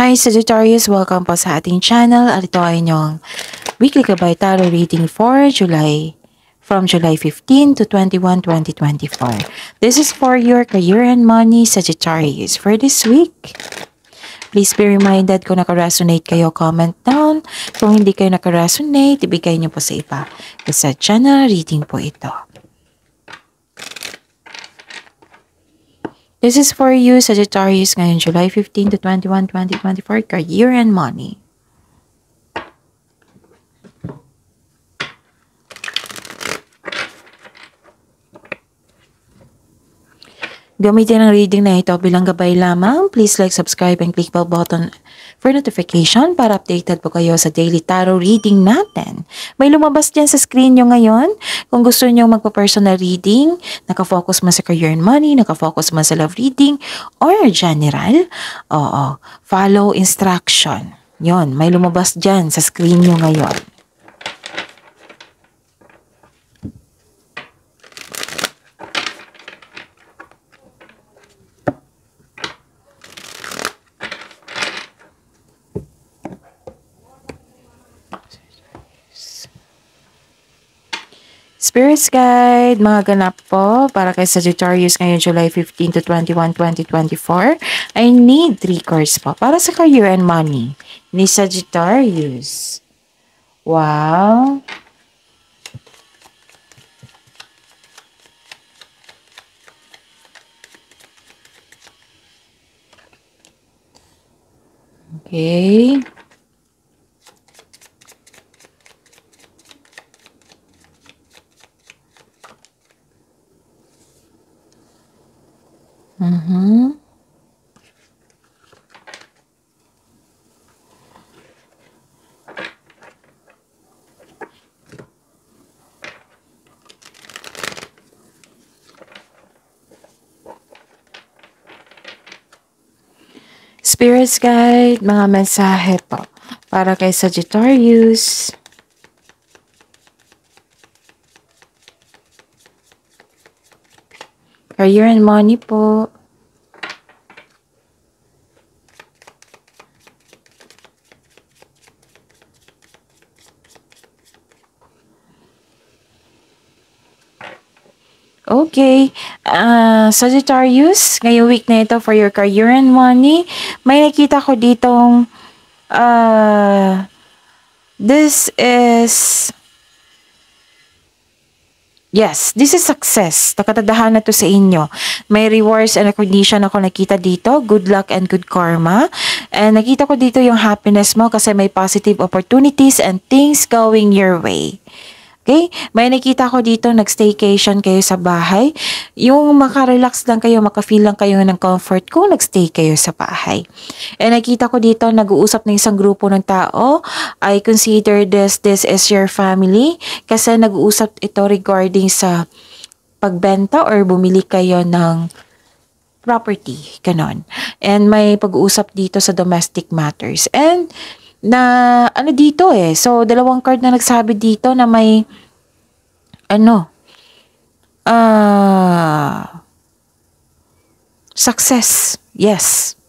Hi Sagittarius! Welcome po sa ating channel at ito ay inyong weekly Gabay Tarot reading for July from July 15 to 21, 2024. This is for your career and money, Sagittarius, for this week. Please be reminded kung naka-resonate kayo, comment down. Kung hindi kayo naka-resonate, ibigay niyo po sa iba. Kasi channel reading po ito. This is for you, Sagittarius, ngayon July 15 to 21, 2024, career and money. Gamitin ang reading na ito bilang gabay lamang. Please like, subscribe, and click bell button for notification para updated po kayo sa daily tarot reading natin. May lumabas dyan sa screen nyo ngayon. Kung gusto nyo magpa-personal reading, nakafocus man sa career and money, nakafocus man sa love reading, or general, follow instruction. Yon, may lumabas dyan sa screen nyo ngayon. Spirits Guide, mga ganap po para kay Sagittarius ngayon July 15 to 21, 2024. I need 3 cards po para sa career and money ni Sagittarius. Wow! Okay. Spirits Guide, mga mensahe po para kay Sagittarius. Career and money po. Okay, Sagittarius, ngayong week na ito for your career and money, may nakita ko ditong, this is success. Nakatadahan na to sa inyo. May rewards and recognition ako nakita dito. Good luck and good karma. And nakita ko dito yung happiness mo kasi may positive opportunities and things going your way. Okay? May nakita ko dito, nag-staycation kayo sa bahay. Yung makarelax lang kayo, makafeel lang kayo ng comfort kung nag-stay kayo sa bahay. And nakita ko dito, nag-uusap ng isang grupo ng tao. I consider this is your family. Kasi nag-uusap ito regarding sa pagbenta or bumili kayo ng property. Ganon. And may pag-uusap dito sa domestic matters. And ano dito so dalawang card na nagsabi dito na may success. Yes,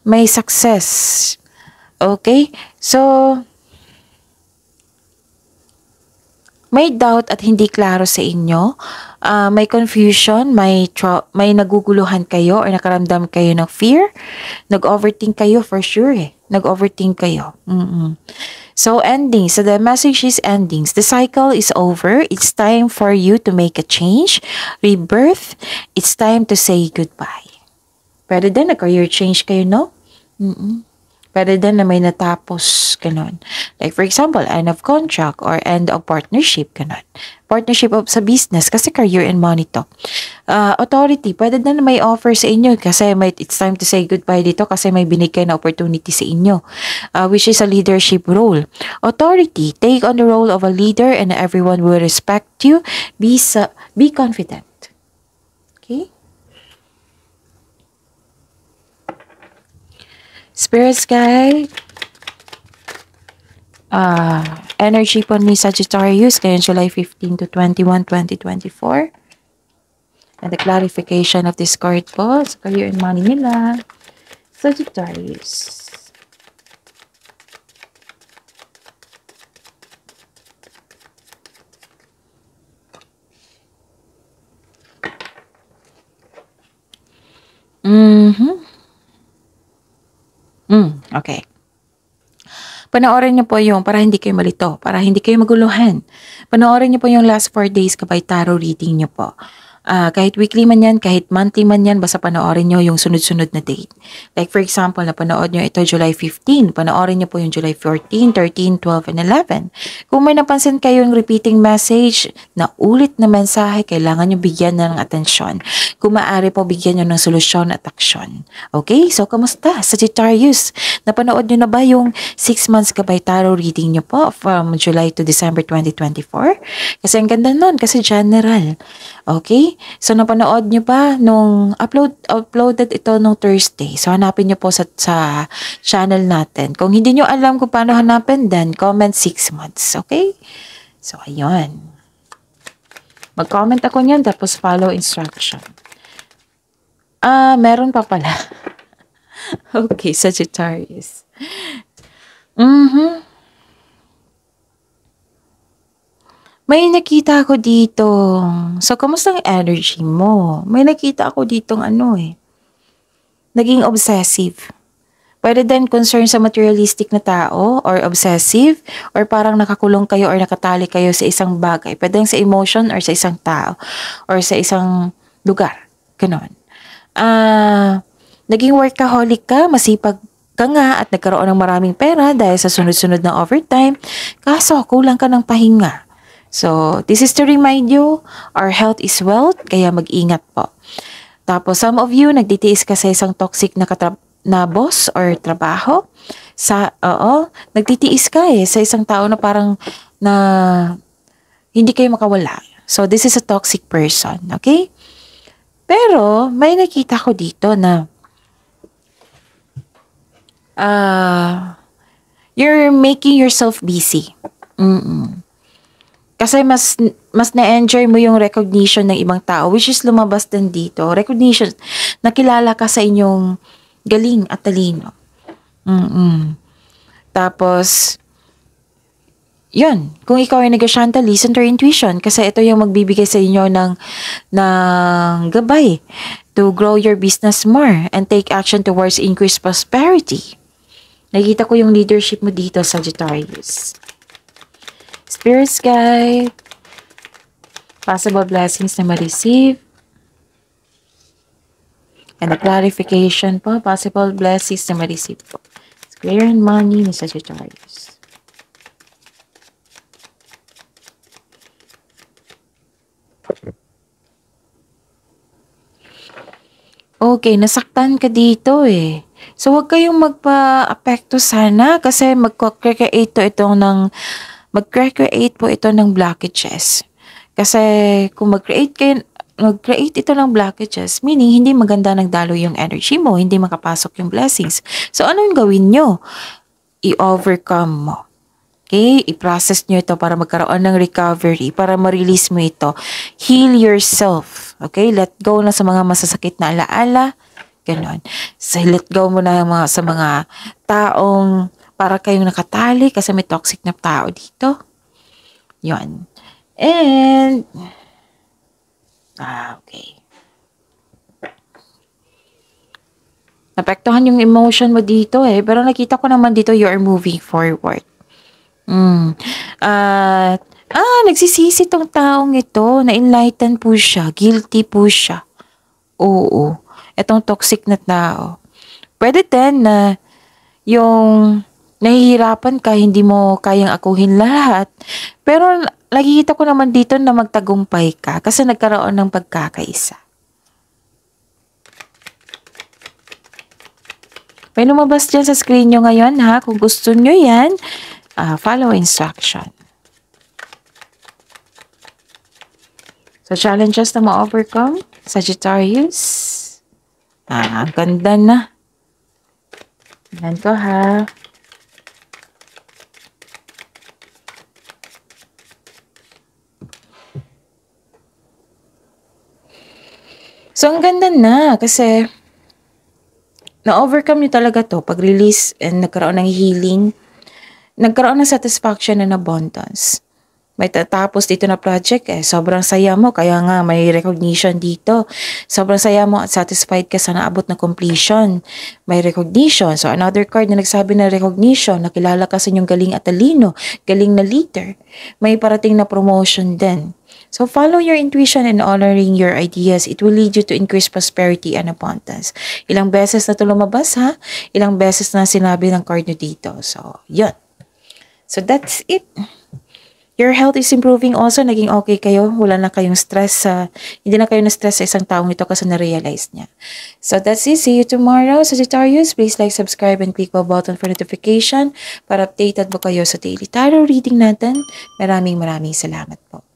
may success. Okay, so may doubt at hindi klaro sa inyo, may confusion, may naguguluhan kayo or nakaramdam kayo ng fear, nag-overthink kayo for sure nag-overthink kayo. So endings, so the message is endings. The cycle is over. It's time for you to make a change, rebirth. It's time to say goodbye. Pwede din na-career change kayo, no? Pwede din na may natapos, ganon. Like for example, end of contract or end of partnership, ganon. Partnership of sa business kasi career and money to. Authority, pwede din na may offer sa inyo kasi it's time to say goodbye dito kasi may binigay na opportunity sa inyo, which is a leadership role. Authority, take on the role of a leader and everyone will respect you. Be confident. Okay? Spirits Guide, energy po ni Sagittarius ngayon July 15 to 21, 2024. And the clarification of this card po sa career and money nila. Sagittarius. Mhm. Okay. Panoorin niyo po yung para hindi kayo malito, para hindi kayo maguluhan. Panoorin niyo po yung last 4 days kabay tarot reading niyo po. Kahit weekly man yan, kahit monthly man yan, basta panoorin nyo yung sunod-sunod na date. Like for example, napanood nyo ito July 15, panoorin nyo po yung July 14, 13, 12, and 11. Kung may napansin kayong repeating message na ulit na mensahe, kailangan nyo bigyan na ng atensyon. Kung maaari po, bigyan nyo ng solusyon at aksyon. Okay? So, kamusta? Sagittarius, napanood nyo na ba yung 6 months kabay tarot reading nyo po from July to December 2024? Kasi ang ganda nun, kasi general. Okay? So, napanood nyo ba nung uploaded ito nung Thursday. So, hanapin nyo po sa channel natin. Kung hindi nyo alam kung paano hanapin, then comment 6 months. Okay? So, ayun. Mag-comment ako niyan, tapos follow instruction. Meron pa pala. Okay, Sagittarius. May nakita ako dito. So, kamusta ang energy mo? May nakita ako ditong naging obsessive. Pwede din concern sa materialistic na tao or obsessive or parang nakakulong kayo or nakatali kayo sa isang bagay. Pwede sa emotion or sa isang tao or sa isang lugar. Ganon. Naging workaholic ka, masipag ka nga at nagkaroon ng maraming pera dahil sa sunod-sunod ng overtime. Kaso, kulang ka ng pahinga. So, this is to remind you, our health is wealth, kaya mag-ingat po. Tapos, some of you, nagtitiis ka sa isang toxic na boss or trabaho. Nagtitiis ka sa isang tao na parang na hindi kayo makawala. So, this is a toxic person, okay? Pero, may nakita ko dito na you're making yourself busy. Kasi mas na-enjoy mo yung recognition ng ibang tao, which is lumabas din dito. Recognition, nakilala ka sa inyong galing at talino. Tapos, yun, kung ikaw ay negosyante, listen to your intuition kasi ito yung magbibigay sa inyo ng gabay to grow your business more and take action towards increased prosperity. Nakikita ko yung leadership mo dito, Sagittarius. Spirit guide, possible blessings na ma-receive, and the clarification po, possible blessings na ma-receive po. Clear and money ni Sagittarius. Okay, nasaktan ka dito So, huwag kayong magpa-apekto sana kasi mag-create po ito ng blockages. Kasi kung mag-create ito ng blockages, meaning hindi maganda nagdalo yung energy mo, hindi makapasok yung blessings. So, ano yung gawin nyo? I-overcome mo. Okay? I-process nyo ito para magkaroon ng recovery, para ma-release mo ito. Heal yourself. Okay? Let go na sa mga masasakit na alaala. Ganon. So, let go mo na sa mga taong para kayong nakatali kasi may toxic na tao dito. Yun. And, okay. Napektuhan yung emotion mo dito pero nakita ko naman dito you are moving forward. Nagsisisi tong taong ito, na-enlighten po siya, guilty po siya. Oo. Itong toxic na tao. Pwede din na yung nahihirapan ka, hindi mo kayang akuhin lahat. Pero nakikita ko naman dito na magtagumpay ka kasi nagkaroon ng pagkakaisa. May lumabas dyan sa screen nyo ngayon ha. Kung gusto nyo yan, follow instruction. So, challenges na ma-overcome, Sagittarius. Ang ganda na. Tignan ko ha. So, ang ganda na kasi na-overcome nyo talaga to pag-release and nagkaroon ng healing, nagkaroon ng satisfaction and abundance. May tatapos dito na project sobrang saya mo, kaya nga may recognition dito. Sobrang saya mo at satisfied ka sa naabot na completion. May recognition. So another card na nagsabi na recognition, nakilala ka sa inyong galing at talino, galing na leader. May parating na promotion din. So follow your intuition and honoring your ideas. It will lead you to increase prosperity and abundance. Ilang beses na ito lumabas ha? Ilang beses na sinabi ng card nyo dito. So yun. So that's it. Your health is improving also. Naging okay kayo. Wala na kayong stress. Hindi na kayo na-stress sa isang taong ito kasi na-realize niya. So that's it. See you tomorrow, Sagittarius. Please like, subscribe, and click the button for notification para updated mo kayo sa daily tarot reading natin. Maraming salamat po.